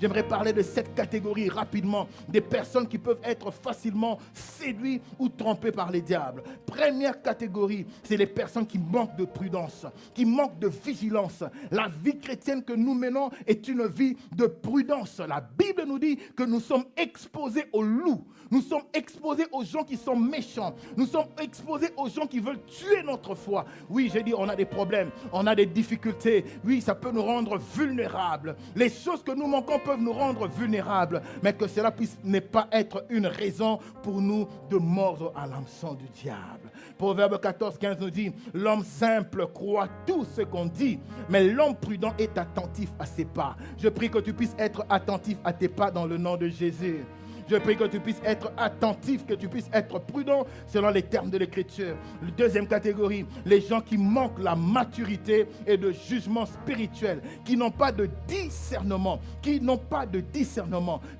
J'aimerais parler de cette catégorie rapidement, des personnes qui peuvent être facilement séduites ou trompées par les diables. Première catégorie, c'est les personnes qui manquent de prudence, qui manquent de vigilance. La vie chrétienne que nous menons est une vie de prudence. La Bible nous dit que nous sommes exposés aux loups, nous sommes exposés aux gens qui sont méchants, nous sommes exposés aux gens qui veulent tuer notre foi. Oui, j'ai dit, on a des problèmes, on a des difficultés. Oui, ça peut nous rendre vulnérables. Les choses que nous manquons peuvent nous rendre vulnérables, mais que cela puisse ne pas être une raison pour nous de mordre à l'hameçon du diable. Proverbe 14:15 nous dit, l'homme simple croit tout ce qu'on dit, mais l'homme prudent est attentif à ses pas. Je prie que tu puisses être attentif à tes pas dans le nom de Jésus. Je prie que tu puisses être attentif, que tu puisses être prudent selon les termes de l'Écriture. La deuxième catégorie, les gens qui manquent la maturité et de jugement spirituel, qui n'ont pas de discernement,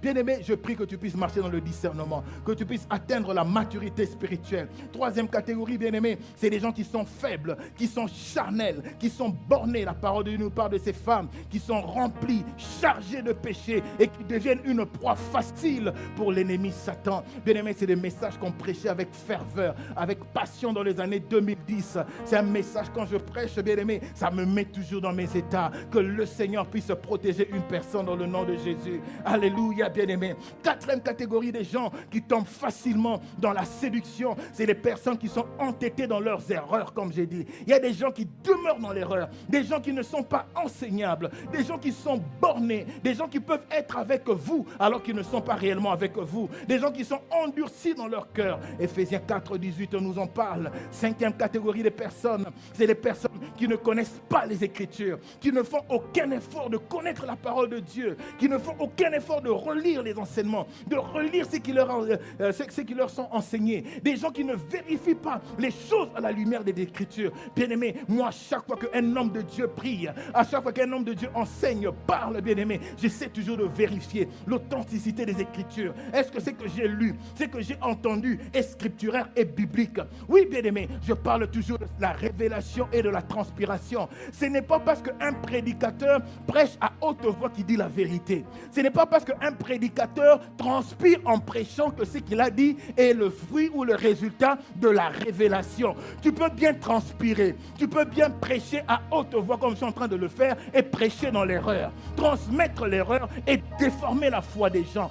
Bien-aimé, je prie que tu puisses marcher dans le discernement, que tu puisses atteindre la maturité spirituelle. Troisième catégorie, bien-aimé, c'est les gens qui sont faibles, qui sont charnels, qui sont bornés. La parole de Dieu nous parle de ces femmes qui sont remplies, chargées de péché et qui deviennent une proie facile pour l'ennemi Satan. Bien-aimé, c'est des messages qu'on prêchait avec ferveur, avec passion dans les années 2010. C'est un message, quand je prêche, bien-aimé, ça me met toujours dans mes états. Que le Seigneur puisse protéger une personne dans le nom de Jésus. Alléluia, bien-aimé. Quatrième catégorie des gens qui tombent facilement dans la séduction, c'est les personnes qui sont entêtées dans leurs erreurs, comme j'ai dit. Il y a des gens qui demeurent dans l'erreur, des gens qui ne sont pas enseignables, des gens qui sont bornés, des gens qui peuvent être avec vous alors qu'ils ne sont pas réellement avec vous, des gens qui sont endurcis dans leur cœur. Éphésiens 4:18 nous en parle. Cinquième catégorie de personnes, c'est les personnes qui ne connaissent pas les Écritures, qui ne font aucun effort de connaître la parole de Dieu, qui ne font aucun effort de relire les enseignements, de relire ce qui leur sont enseignés, des gens qui ne vérifient pas les choses à la lumière des Écritures. Bien-aimé, moi, chaque fois qu'un homme de Dieu prie, à chaque fois qu'un homme de Dieu enseigne, parle, bien-aimé, j'essaie toujours de vérifier l'authenticité des Écritures. Est-ce que c'est que j'ai lu, ce que j'ai entendu est scripturaire et biblique? Oui, bien-aimé, je parle toujours de la révélation et de la transpiration. Ce n'est pas parce qu'un prédicateur prêche à haute voix qu'il dit la vérité. Ce n'est pas parce qu'un prédicateur transpire en prêchant que ce qu'il a dit est le fruit ou le résultat de la révélation. Tu peux bien transpirer, tu peux bien prêcher à haute voix comme je suis en train de le faire et prêcher dans l'erreur, transmettre l'erreur et déformer la foi des gens.